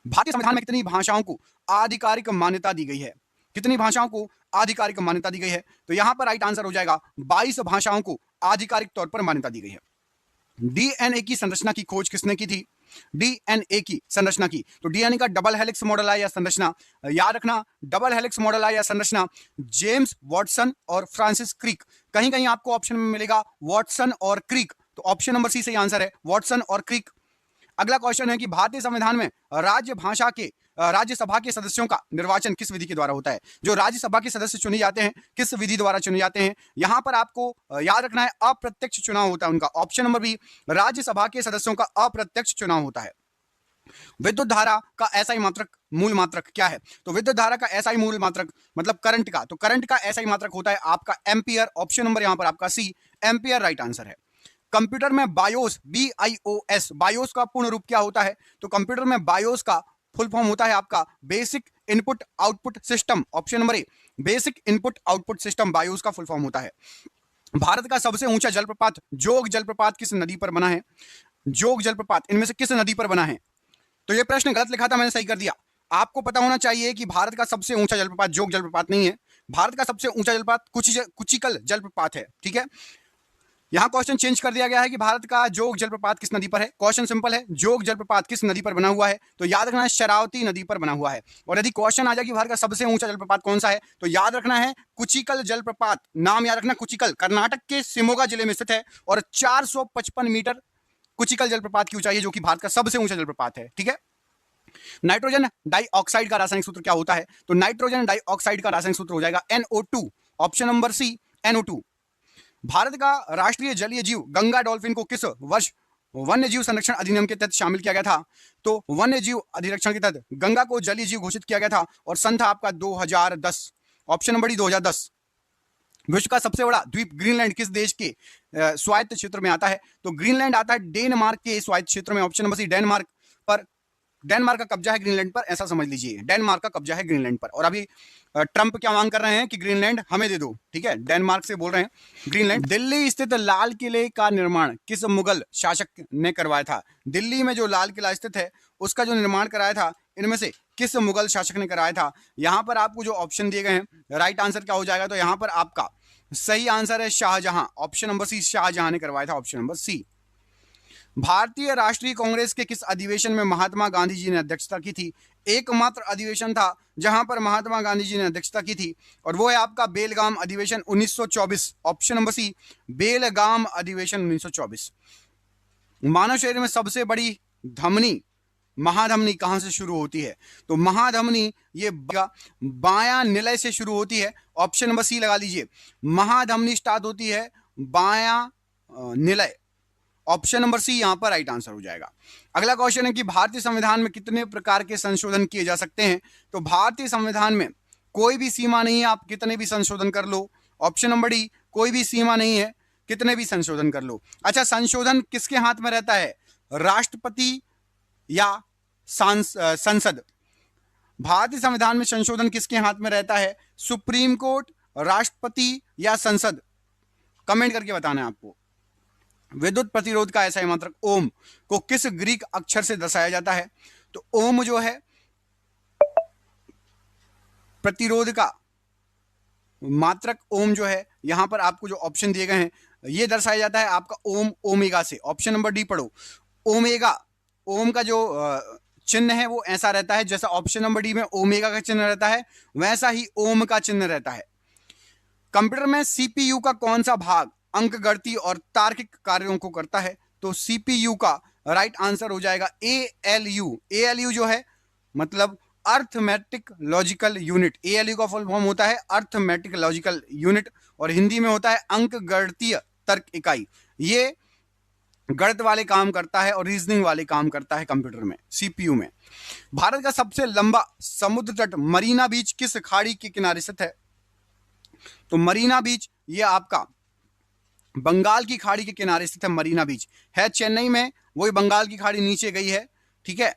भारतीय संविधान में कितनी भाषाओं को आधिकारिक मान्यता दी गई है? कितनी भाषाओं को आधिकारिक मान्यता दी गई है? तो यहां पर राइट आंसर हो जाएगा 22 भाषाओं को आधिकारिक तौर पर मान्यता दी गई है। डीएनए की संरचना की खोज किसने की थी? डीएनए की संरचना की, तो डीएनए का डबल हेलिक्स मॉडल है या संरचना, याद रखना डबल हेलिक्स मॉडल है या संरचना, जेम्स वॉटसन और फ्रांसिस क्रिक। कहीं कहीं आपको ऑप्शन में मिलेगा वॉटसन और क्रिक, तो ऑप्शन नंबर सी सही आंसर है, वॉटसन और क्रिक। अगला क्वेश्चन है कि भारतीय संविधान में राज्यसभा के सदस्यों का निर्वाचन किस विधि के द्वारा होता है? जो राज्यसभा के सदस्य चुने जाते हैं किस विधि द्वारा चुने जाते हैं? यहां पर आपको याद रखना है अप्रत्यक्ष चुनाव होता है उनका। ऑप्शन नंबर बी, राज्यसभा के सदस्यों का अप्रत्यक्ष चुनाव होता है। विद्युत धारा का एसआई मात्रक, मूल मात्रक क्या है? तो विद्युत धारा का एसआई मूल मात्रक मतलब करंट का, तो करंट का एसआई मात्रक होता है आपका एम्पियर। ऑप्शन नंबर यहां पर आपका सी, एम्पियर राइट आंसर है। कंप्यूटर में बायोस, BIOS, बायोस का पूर्ण रूप क्या होता है? तो कंप्यूटर में बायोस का फुल फॉर्म होता है आपका basic input output system. Option number A, basic input output system BIOS का फुल फॉर्म होता है। भारत का सबसे ऊंचा जलप्रपात जोग जलप्रपात किस नदी पर बना है? जोग जलप्रपात इनमें से किस नदी पर बना है? तो ये प्रश्न गलत लिखा था, मैंने सही कर दिया। आपको पता होना चाहिए कि भारत का सबसे ऊंचा जलप्रपात जोग जलप्रपात नहीं है, भारत का सबसे ऊंचा जलप्रपात कुचिकल जलप्रपात है। ठीक है, यहां क्वेश्चन चेंज कर दिया गया है कि भारत का जोग जलप्रपात किस नदी पर है। क्वेश्चन सिंपल है, जोग जलप्रपात किस नदी पर बना हुआ है? तो याद रखना है शरावती नदी पर बना हुआ है। और यदि क्वेश्चन आ जाए कि भारत का सबसे ऊंचा जलप्रपात कौन सा है, तो याद रखना है कुचिकल जलप्रपात। नाम याद रखना, कुचिकल कर्नाटक के शिमोगा जिले में स्थित है और 455 मीटर कुचिकल जलप्रपात की ऊंचाई है, जो कि भारत का सबसे ऊंचा जलप्रपात है। ठीक है, नाइट्रोजन डाइऑक्साइड का रासायनिक सूत्र क्या होता है? तो नाइट्रोजन डाइऑक्साइड का रासायनिक सूत्र हो जाएगा NO2। ऑप्शन नंबर सी, NO2। भारत का राष्ट्रीय जलीय जीव गंगा डॉल्फिन को किस वर्ष वन्य जीव संरक्षण अधिनियम के तहत शामिल किया गया था? तो वन्य जीव अधिरक्षण के तहत गंगा को जलीय जीव घोषित किया गया था और सन था आपका 2010। Option number D 2010। विश्व का सबसे बड़ा द्वीप ग्रीनलैंड किस देश के स्वायत्त क्षेत्र में आता है? तो ग्रीनलैंड आता है डेनमार्क के स्वायत्त क्षेत्र में। ऑप्शन नंबर सी, डेनमार्क पर, डेनमार्क का कब्जा है ग्रीनलैंड पर, ऐसा समझ लीजिए, डेनमार्क का कब्जा है ग्रीनलैंड पर। और अभी ट्रंप क्या मांग कर रहे हैं कि ग्रीनलैंड हमें दे दो। ठीक है, डेनमार्क से बोल रहे हैं ग्रीनलैंड। दिल्ली स्थित लाल किले का निर्माण किस मुगल शासक ने करवाया था? दिल्ली में जो लाल किला स्थित है उसका जो निर्माण कराया था, इनमें से किस मुगल शासक ने कराया था? यहां पर आपको जो ऑप्शन दिए गए हैं राइट आंसर क्या हो जाएगा? तो यहां पर आपका सही आंसर है Shahjahan. Option number C, Shahjahan ने करवाया था, ऑप्शन नंबर सी। भारतीय राष्ट्रीय कांग्रेस के किस अधिवेशन में महात्मा गांधी जी ने अध्यक्षता की थी? एकमात्र अधिवेशन था जहां पर महात्मा गांधी जी ने अध्यक्षता की थी और वो है आपका बेलगाम अधिवेशन 1924। ऑप्शन नंबर सी, बेलगाम अधिवेशन 1924। मानव शरीर में सबसे बड़ी धमनी महाधमनी कहां से शुरू होती है? तो महाधमनी ये बायां निलय से शुरू होती है। ऑप्शन नंबर सी लगा लीजिए, महाधमनी स्टार्ट होती है बायां निलय। ऑप्शन नंबर सी यहां पर राइट आंसर हो जाएगा। अगला क्वेश्चन है कि भारतीय संविधान में कितने प्रकार के संशोधन किए जा सकते हैं? तो भारतीय संविधान में कोई भी सीमा नहीं है, आप कितने भी संशोधन कर लो। ऑप्शन नंबर डी, कोई भी सीमा नहीं है, कितने भी संशोधन कर लो। अच्छा, संशोधन किसके हाथ में रहता है, राष्ट्रपति या संसद? भारतीय संविधान में संशोधन किसके हाथ में रहता है, सुप्रीम कोर्ट, राष्ट्रपति या संसद? कमेंट करके बताना है आपको। विद्युत प्रतिरोध का एसआई मात्रक ओम को किस ग्रीक अक्षर से दर्शाया जाता है? तो ओम जो है प्रतिरोध का मात्रक, ओम जो है यहां पर आपको जो ऑप्शन दिए गए हैं ये दर्शाया जाता है आपका ओम ओमेगा से। ऑप्शन नंबर डी पढ़ो, ओमेगा। ओम का जो चिन्ह है वो ऐसा रहता है जैसा ऑप्शन नंबर डी में ओमेगा का चिन्ह रहता है, वैसा ही ओम का चिन्ह रहता है। कंप्यूटर में सीपीयू का कौन सा भाग अंक गणती और तार्किक कार्यों को करता है? तो सीपीयू का राइट आंसर हो जाएगा एएलयू। एएलयू जो है मतलब अर्थमेटिक लॉजिकल यूनिट। एएलयू का फुल फॉर्म होता है अर्थमेटिक लॉजिकल यूनिट और हिंदी में होता है अंक गणितीय तर्क इकाई। ये गणित वाले काम करता है और रीजनिंग वाले काम करता है कंप्यूटर में, सीपीयू में। भारत का सबसे लंबा समुद्र तट मरीना बीच किस खाड़ी के किनारे स्थित है? तो मरीना बीच ये आपका बंगाल की खाड़ी के किनारे स्थित है। मरीना बीच है चेन्नई में, वही बंगाल की खाड़ी नीचे गई है। ठीक है,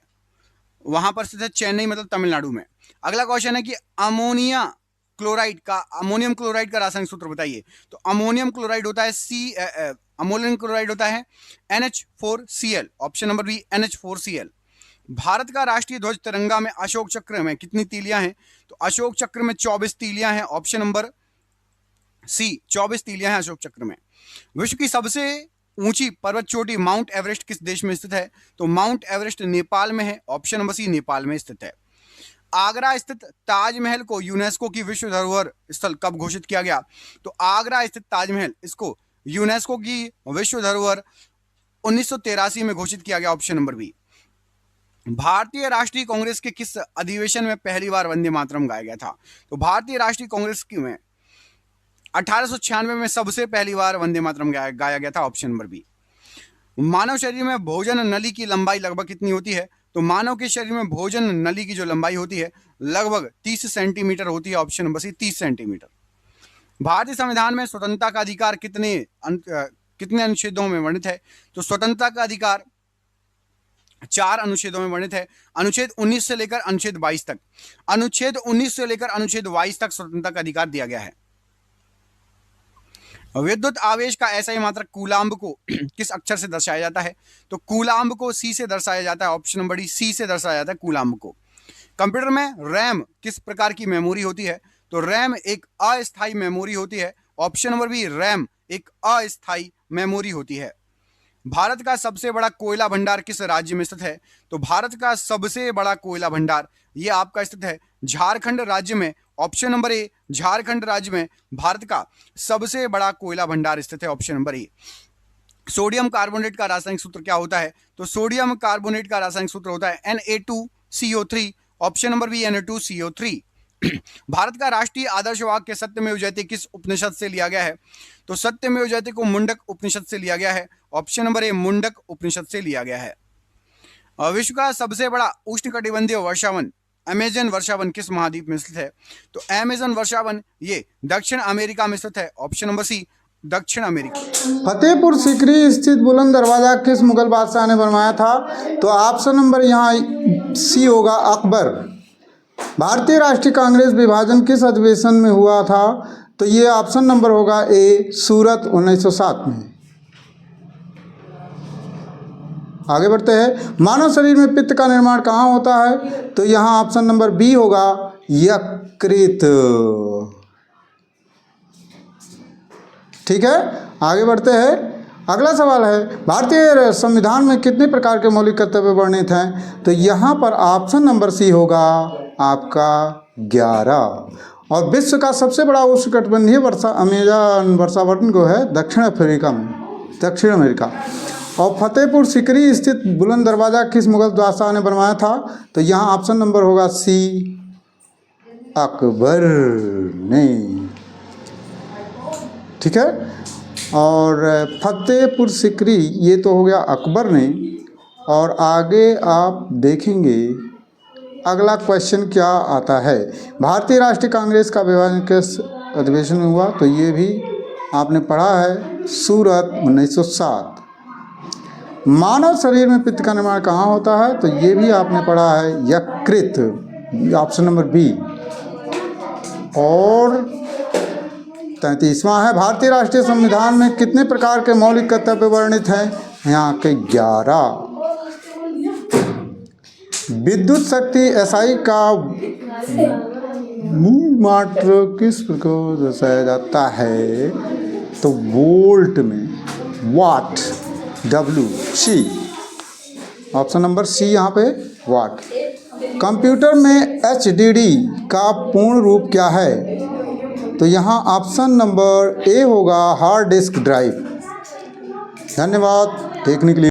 वहां पर स्थित है चेन्नई मतलब तमिलनाडु में। अगला क्वेश्चन है कि अमोनियम क्लोराइड का रासायनिक सूत्र बताइए। तो अमोनियम क्लोराइड होता है NH4Cl। Option number B NH4Cl। Bharat का राष्ट्रीय ध्वज तिरंगा में अशोक चक्र में कितनी तीलियां हैं? तो अशोक चक्र में 24 तीलियां हैं, ऑप्शन नंबर सी 24 तीलियां हैं अशोक चक्र में। विश्व की सबसे ऊंची पर्वत चोटी माउंट एवरेस्ट किस देश में स्थित है? तो माउंट एवरेस्ट नेपाल में है, ऑप्शन नंबर सी नेपाल में स्थित है। आगरा स्थित ताजमहल को यूनेस्को की विश्व धरोहर स्थल कब घोषित किया गया? तो आगरा स्थित ताजमहल इसको यूनेस्को की विश्व धरोहर 1983 में घोषित किया गया, ऑप्शन नंबर बी। भारतीय राष्ट्रीय कांग्रेस के किस अधिवेशन में पहली बार वंदे मातरम गाया गया था? तो भारतीय राष्ट्रीय कांग्रेस की में 1896 में सबसे पहली बार वंदे मातरम गाया गया था, ऑप्शन नंबर बी। मानव शरीर में भोजन नली की लंबाई लगभग कितनी होती है? तो मानव के शरीर में भोजन नली की जो लंबाई होती है लगभग 30 सेंटीमीटर होती है, ऑप्शन नंबर सी 30 सेंटीमीटर। भारतीय संविधान में स्वतंत्रता का अधिकार कितने अनुच्छेदों में वर्णित है? तो स्वतंत्रता का अधिकार 4 अनुच्छेदों में वर्णित है। अनुच्छेद 19 से लेकर अनुच्छेद 22 तक। अनुच्छेद 19 से लेकर अनुच्छेद 22 तक स्वतंत्रता का अधिकार दिया गया है। विद्युत आवेश का एसआई मात्रक कूलाम्ब को किस अक्षर से दर्शाया जाता है? तो कूलाम्ब को सी से दर्शाया जाता है, ऑप्शन नंबर डी सी से दर्शाया जाता है कूलाम्ब को। कंप्यूटर में रैम किस प्रकार की मेमोरी होती है? तो रैम एक अस्थायी मेमोरी होती है, ऑप्शन नंबर बी रैम एक अस्थायी मेमोरी होती है। भारत का सबसे बड़ा कोयला भंडार किस राज्य में स्थित है? तो भारत का सबसे बड़ा कोयला भंडार ये आपका स्थित है झारखंड राज्य में, ऑप्शन नंबर ए झारखंड राज्य में भारत का सबसे बड़ा कोयला भंडार स्थित है, option number A. Sodium carbonate का रासायनिक सूत्र क्या होता है? तो सोडियम कार्बोनेट का रासायनिक सूत्र होता है Na2CO3, option number B Na2CO3। Bharat का राष्ट्रीय आदर्श वाक्य सत्यमेव जयते किस उपनिषद से लिया गया है? तो सत्यमेव जयते को मुंडक उपनिषद से लिया गया है, ऑप्शन नंबर ए मुंडक उपनिषद से लिया गया है। विश्व का सबसे बड़ा उष्णकटिबंधीय वर्षावन अमेजन वर्षावन किस महाद्वीप में स्थित है? तो अमेजन वर्षावन ये दक्षिण अमेरिका में स्थित है, ऑप्शन नंबर सी दक्षिण अमेरिका। फतेहपुर सीकरी स्थित बुलंद दरवाजा किस मुगल बादशाह ने बनवाया था? तो ऑप्शन नंबर यहाँ सी होगा अकबर। भारतीय राष्ट्रीय कांग्रेस विभाजन किस अधिवेशन में हुआ था? तो ये ऑप्शन नंबर होगा ए सूरत 1907 में। आगे बढ़ते हैं। मानव शरीर में पित्त का निर्माण कहाँ होता है? तो यहाँ ऑप्शन नंबर बी होगा यकृत। ठीक है, आगे बढ़ते हैं। अगला सवाल है भारतीय संविधान में कितने प्रकार के मौलिक कर्तव्य वर्णित हैं? तो यहाँ पर ऑप्शन नंबर सी होगा आपका 11। और विश्व का सबसे बड़ा उष्णकटिबंधीय अमेजन वर्षावन को है दक्षिण अमेरिका। और फतेहपुर सीकरी स्थित बुलंद दरवाजा किस मुगल बादशाह ने बनवाया था? तो यहाँ ऑप्शन नंबर होगा सी अकबर ने। ठीक है, और फतेहपुर सीकरी ये तो हो गया अकबर ने। और आगे आप देखेंगे अगला क्वेश्चन क्या आता है। भारतीय राष्ट्रीय कांग्रेस का विभाजन किस अधिवेशन में हुआ? तो ये भी आपने पढ़ा है सूरत 1907। मानव शरीर में पित्त का निर्माण कहाँ होता है? तो ये भी आपने पढ़ा है यकृत, ऑप्शन नंबर बी। और 33वां है भारतीय राष्ट्रीय संविधान में कितने प्रकार के मौलिक कर्तव्य वर्णित हैं? यहाँ के 11। विद्युत शक्ति एसआई का मूल मात्रा किस प्रकार दर्शाया जाता है? तो वोल्ट में, वाट, WC, ऑप्शन नंबर सी यहाँ पे वाट। कंप्यूटर में HDD का पूर्ण रूप क्या है? तो यहाँ ऑप्शन नंबर ए होगा हार्ड डिस्क ड्राइव। धन्यवाद देखने के लिए।